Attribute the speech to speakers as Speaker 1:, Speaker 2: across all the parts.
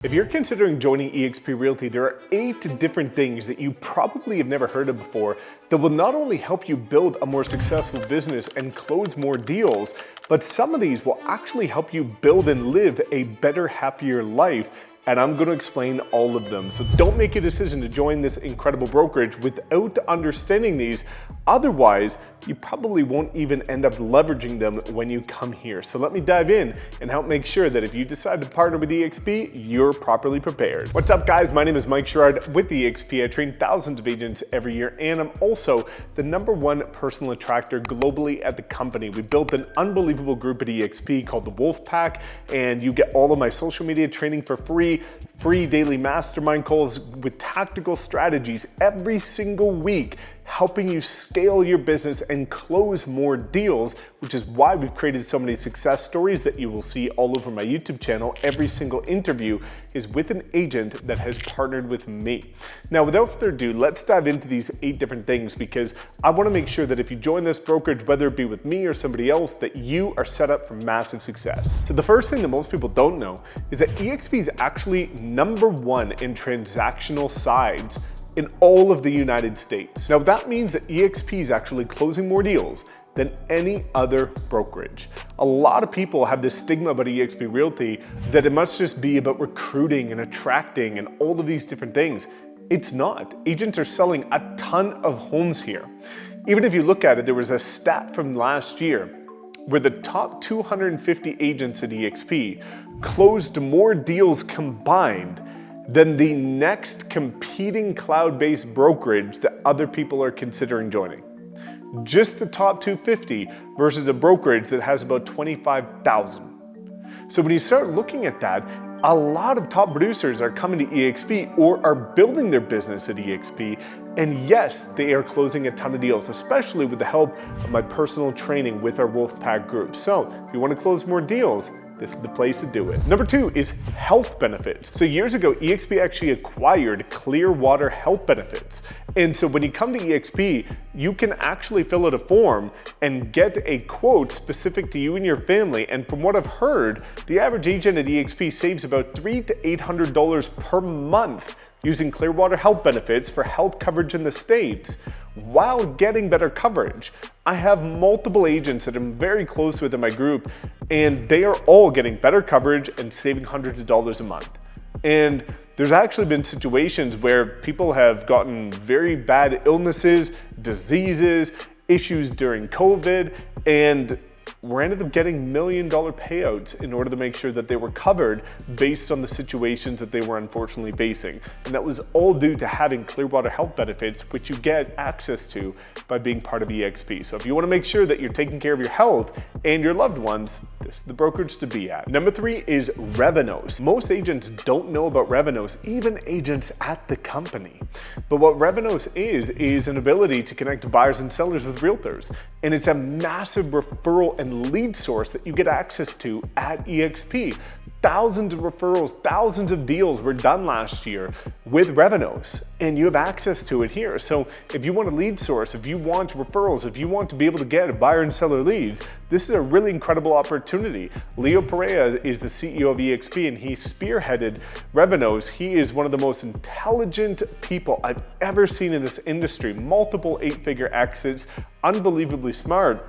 Speaker 1: If you're considering joining eXp Realty, there are 8 different things that you probably have never heard of before that will not only help you build a more successful business and close more deals, but some of these will actually help you build and live a better, happier life. And I'm going to explain all of them. So don't make a decision to join this incredible brokerage without understanding these. Otherwise, you probably won't even end up leveraging them when you come here. So let me dive in and help make sure that if you decide to partner with eXp, you're properly prepared. What's up, guys? My name is Mike Sherrard with eXp. I train thousands of agents every year, and I'm also the #1 personal attractor globally at the company. We built an unbelievable group at eXp called the Wolf Pack, and you get all of my social media training for free daily mastermind calls with tactical strategies every single week, helping you scale your business and close more deals, which is why we've created so many success stories that you will see all over my YouTube channel. Every single interview is with an agent that has partnered with me. Now, without further ado, let's dive into these 8 different things, because I want to make sure that if you join this brokerage, whether it be with me or somebody else, that you are set up for massive success. So the first thing that most people don't know is that eXp is actually #1 in transactional sides in all of the United States. Now that means that eXp is actually closing more deals than any other brokerage. A lot of people have this stigma about eXp Realty that it must just be about recruiting and attracting and all of these different things. It's not. Agents are selling a ton of homes here. Even if you look at it, there was a stat from last year where the top 250 agents at eXp closed more deals combined than the next competing cloud-based brokerage that other people are considering joining. Just the top 250 versus a brokerage that has about 25,000. So when you start looking at that, a lot of top producers are coming to eXp or are building their business at eXp. And yes, they are closing a ton of deals, especially with the help of my personal training with our Wolfpack group. So if you want to close more deals, this is the place to do it. #2 is health benefits. So years ago, eXp actually acquired Clearwater Health Benefits. And so when you come to eXp, you can actually fill out a form and get a quote specific to you and your family. And from what I've heard, the average agent at eXp saves about $300 to $800 per month using Clearwater Health Benefits for health coverage in the States while getting better coverage. I have multiple agents that I'm very close with in my group, and they are all getting better coverage and saving hundreds of dollars a month. And there's actually been situations where people have gotten very bad illnesses, diseases, issues during COVID, and we ended up getting $1 million payouts in order to make sure that they were covered based on the situations that they were unfortunately facing. And that was all due to having Clearwater Health Benefits, which you get access to by being part of eXp. So if you want to make sure that you're taking care of your health and your loved ones, this is the brokerage to be at. #3 is Revenos. Most agents don't know about Revenos, even agents at the company. But what Revenos is an ability to connect buyers and sellers with realtors. And it's a massive referral and lead source that you get access to at eXp. Thousands of referrals, thousands of deals were done last year with Revenos, and you have access to it here. So if you want a lead source, if you want referrals, if you want to be able to get buyer and seller leads, this is a really incredible opportunity. Leo Pereira is the CEO of eXp, and he spearheaded Revenos. He is one of the most intelligent people I've ever seen in this industry. Multiple 8-figure exits, unbelievably smart.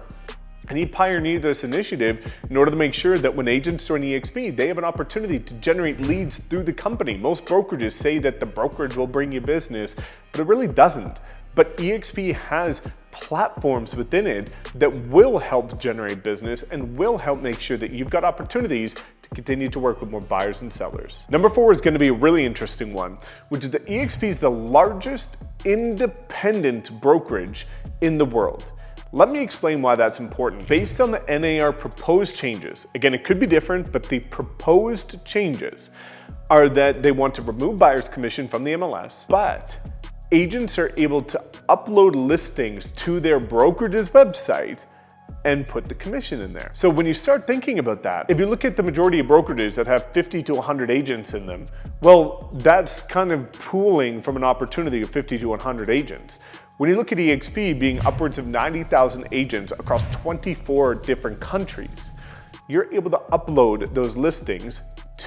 Speaker 1: And he pioneered this initiative in order to make sure that when agents join eXp, they have an opportunity to generate leads through the company. Most brokerages say that the brokerage will bring you business, but it really doesn't. But eXp has platforms within it that will help generate business and will help make sure that you've got opportunities to continue to work with more buyers and sellers. #4 is going to be a really interesting one, which is that eXp is the largest independent brokerage in the world. Let me explain why that's important. Based on the NAR proposed changes, again, it could be different, but the proposed changes are that they want to remove buyer's commission from the MLS, but agents are able to upload listings to their brokerage's website and put the commission in there. So when you start thinking about that, if you look at the majority of brokerages that have 50 to 100 agents in them, well, that's kind of pooling from an opportunity of 50 to 100 agents. When you look at eXp being upwards of 90,000 agents across 24 different countries, you're able to upload those listings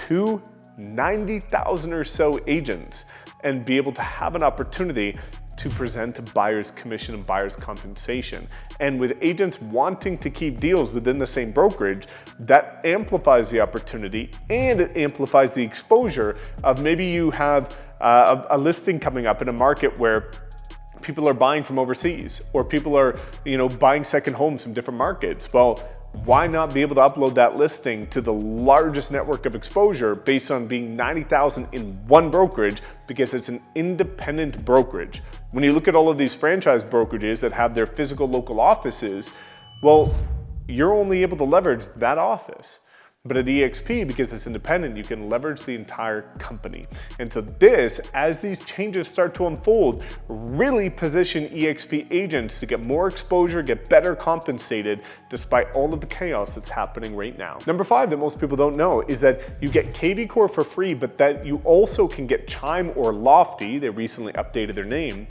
Speaker 1: to 90,000 or so agents and be able to have an opportunity to present a buyer's commission and buyer's compensation. And with agents wanting to keep deals within the same brokerage, that amplifies the opportunity and it amplifies the exposure of maybe you have a listing coming up in a market where people are buying from overseas or people are, buying second homes from different markets. Well, why not be able to upload that listing to the largest network of exposure based on being 90,000 in one brokerage because it's an independent brokerage? When you look at all of these franchise brokerages that have their physical local offices, well, you're only able to leverage that office. But at eXp, because it's independent, you can leverage the entire company. And so this, as these changes start to unfold, really position eXp agents to get more exposure, get better compensated, despite all of the chaos that's happening right now. Number 5 that most people don't know is that you get KV Core for free, but that you also can get Chime or Lofty, they recently updated their name,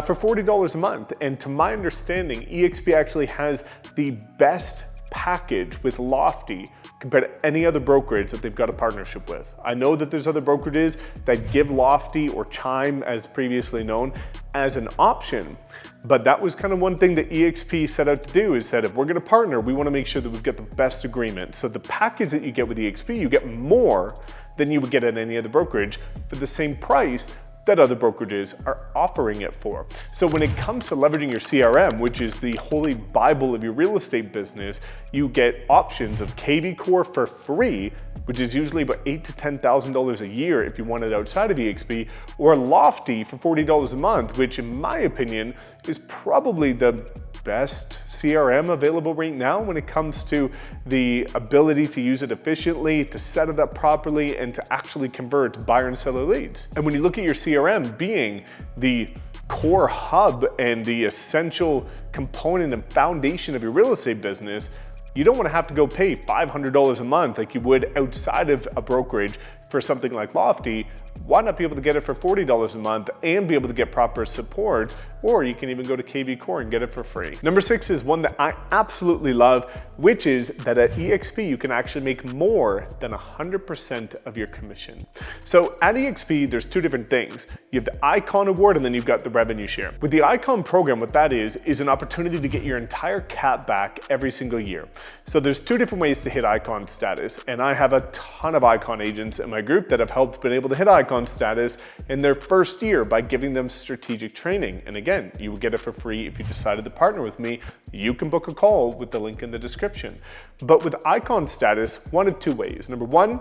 Speaker 1: for $40 a month. And to my understanding, eXp actually has the best package with Lofty compared to any other brokerage that they've got a partnership with. I know that there's other brokerages that give Lofty or Chime, as previously known, as an option, but that was kind of one thing that eXp set out to do, is said if we're going to partner, we want to make sure that we've got the best agreement. So the package that you get with eXp, you get more than you would get at any other brokerage for the same price that other brokerages are offering it for. So when it comes to leveraging your CRM, which is the holy Bible of your real estate business, you get options of KV Core for free, which is usually about $8,000 to $10,000 a year if you want it outside of eXp, or Lofty for $40 a month, which in my opinion is probably the best CRM available right now when it comes to the ability to use it efficiently, to set it up properly, and to actually convert buyer and seller leads. And when you look at your CRM being the core hub and the essential component and foundation of your real estate business, you don't want to have to go pay $500 a month like you would outside of a brokerage for something like Lofty. Why not be able to get it for $40 a month and be able to get proper support? Or you can even go to KV Core and get it for free. Number 6 is one that I absolutely love, which is that at eXp, you can actually make more than 100% of your commission. So at eXp, there's 2 different things. You have the Icon Award and then you've got the revenue share. With the Icon program, what that is an opportunity to get your entire cap back every single year. So there's 2 different ways to hit Icon status. And I have a ton of Icon agents in my group that have helped been able to hit Icon status in their first year by giving them strategic training. And again, you will get it for free if you decided to partner with me. You can book a call with the link in the description. But with Icon status, one of 2 ways. Number 1,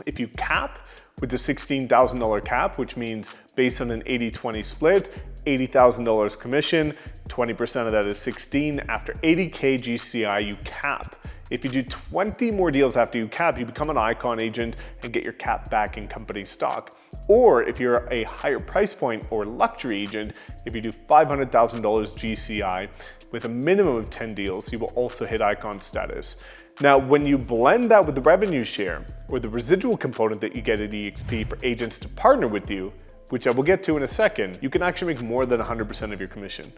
Speaker 1: if you cap with the $16,000 cap, which means based on an 80-20 split, $80,000 commission, 20% of that is 16. After 80K GCI, you cap. If you do 20 more deals after you cap, you become an Icon agent and get your cap back in company stock. Or if you're a higher price point or luxury agent, if you do $500,000 GCI with a minimum of 10 deals, you will also hit Icon status. Now, when you blend that with the revenue share or the residual component that you get at eXp for agents to partner with you, which I will get to in a second, you can actually make more than 100% of your commission.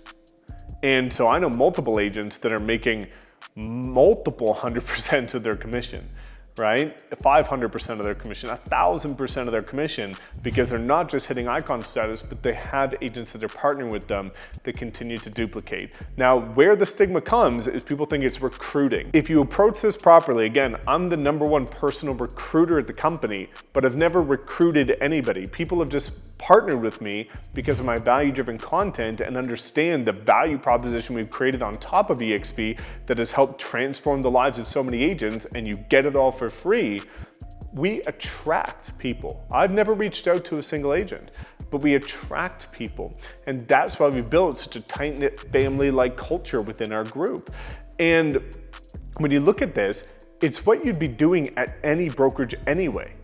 Speaker 1: And so I know multiple agents that are making multiple 100% of their commission, right? 500% of their commission, 1,000% of their commission, because they're not just hitting Icon status, but they have agents that are partnering with them that continue to duplicate. Now, where the stigma comes is people think it's recruiting. If you approach this properly, again, I'm the #1 personal recruiter at the company, but I've never recruited anybody. People have just partnered with me because of my value-driven content and understand the value proposition we've created on top of eXp that has helped transform the lives of so many agents, and you get it all for free. We attract people. I've never reached out to a single agent, but we attract people. And that's why we've built such a tight-knit family-like culture within our group. And when you look at this, it's what you'd be doing at any brokerage anyway.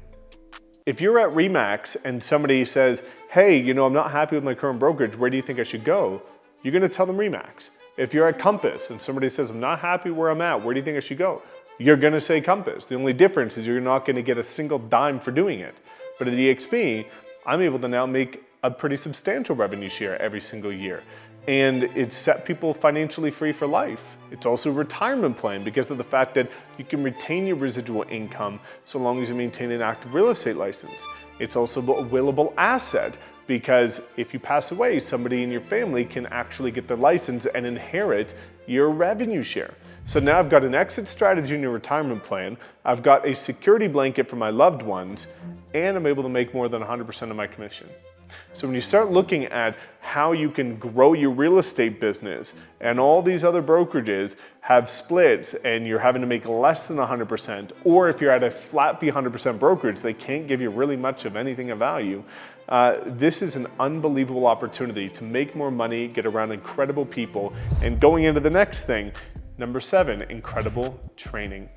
Speaker 1: If you're at Remax and somebody says, hey, I'm not happy with my current brokerage, where do you think I should go? You're gonna tell them Remax. If you're at Compass and somebody says, I'm not happy where I'm at, where do you think I should go? You're gonna say Compass. The only difference is you're not gonna get a single dime for doing it. But at eXp, I'm able to now make a pretty substantial revenue share every single year. and it's set people financially free for life. It's also a retirement plan because of the fact that you can retain your residual income so long as you maintain an active real estate license. It's also a willable asset because if you pass away, somebody in your family can actually get their license and inherit your revenue share. So now I've got an exit strategy in your retirement plan, I've got a security blanket for my loved ones, and I'm able to make more than 100% of my commission. So when you start looking at how you can grow your real estate business and all these other brokerages have splits and you're having to make less than 100%, or if you're at a flat fee 100% brokerage, they can't give you really much of anything of value. This is an unbelievable opportunity to make more money, get around incredible people, and going into the next thing, number 7, incredible training.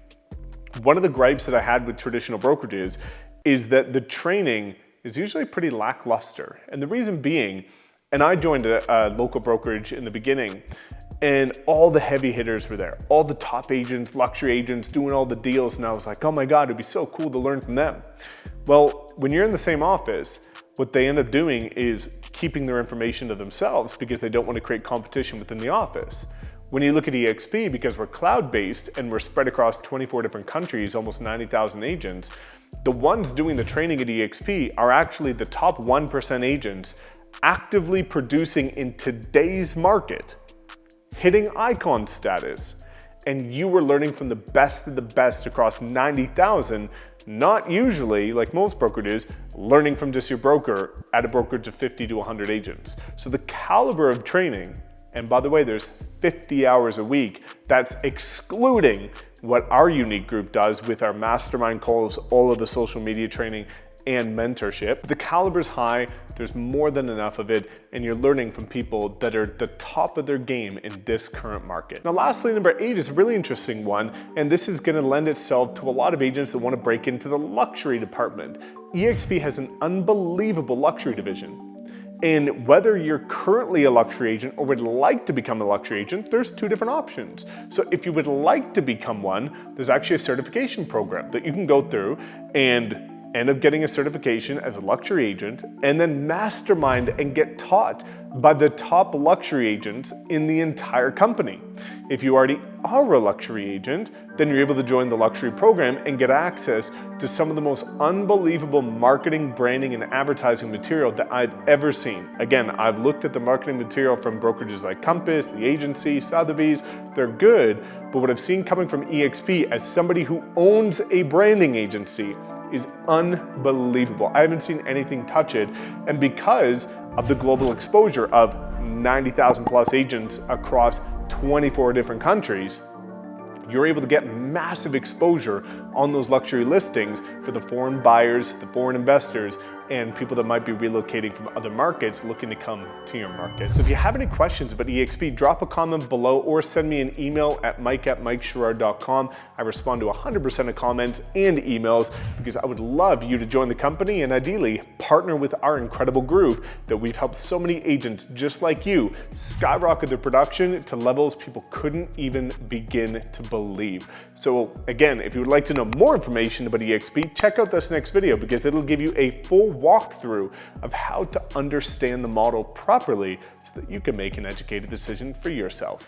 Speaker 1: One of the gripes that I had with traditional brokerages is that the training is usually pretty lackluster. And the reason being, and I joined a local brokerage in the beginning, and all the heavy hitters were there. All the top agents, luxury agents doing all the deals, and I was like, oh my God, it'd be so cool to learn from them. Well, when you're in the same office, what they end up doing is keeping their information to themselves because they don't want to create competition within the office. When you look at eXp, because we're cloud-based and we're spread across 24 different countries, almost 90,000 agents, the ones doing the training at eXp are actually the top 1% agents actively producing in today's market, hitting icon status. And you were learning from the best of the best across 90,000, not usually, like most brokerages, learning from just your broker at a brokerage of 50 to 100 agents. So the caliber of training, and by the way, there's 50 hours a week. That's excluding what our unique group does with our mastermind calls, all of the social media training, and mentorship. The caliber's high, there's more than enough of it, and you're learning from people that are at the top of their game in this current market. Now lastly, number 8 is a really interesting one, and this is gonna lend itself to a lot of agents that wanna break into the luxury department. eXp has an unbelievable luxury division. And whether you're currently a luxury agent or would like to become a luxury agent, there's 2 different options. So if you would like to become one, there's actually a certification program that you can go through and end up getting a certification as a luxury agent, and then mastermind and get taught by the top luxury agents in the entire company. If you already are a luxury agent, then you're able to join the luxury program and get access to some of the most unbelievable marketing, branding, and advertising material that I've ever seen. Again, I've looked at the marketing material from brokerages like Compass, the agency, Sotheby's, they're good, but what I've seen coming from eXp as somebody who owns a branding agency is unbelievable. I haven't seen anything touch it, and because of the global exposure of 90,000 plus agents across 24 different countries, you're able to get massive exposure on those luxury listings for the foreign buyers, the foreign investors, and people that might be relocating from other markets looking to come to your market. So if you have any questions about eXp, drop a comment below or send me an email at mike@mikesherrard.com. I respond to 100% of comments and emails because I would love you to join the company and ideally partner with our incredible group that we've helped so many agents just like you skyrocket their production to levels people couldn't even begin to believe. So again, if you would like to know more information about eXp, check out this next video because it'll give you a full walkthrough of how to understand the model properly so that you can make an educated decision for yourself.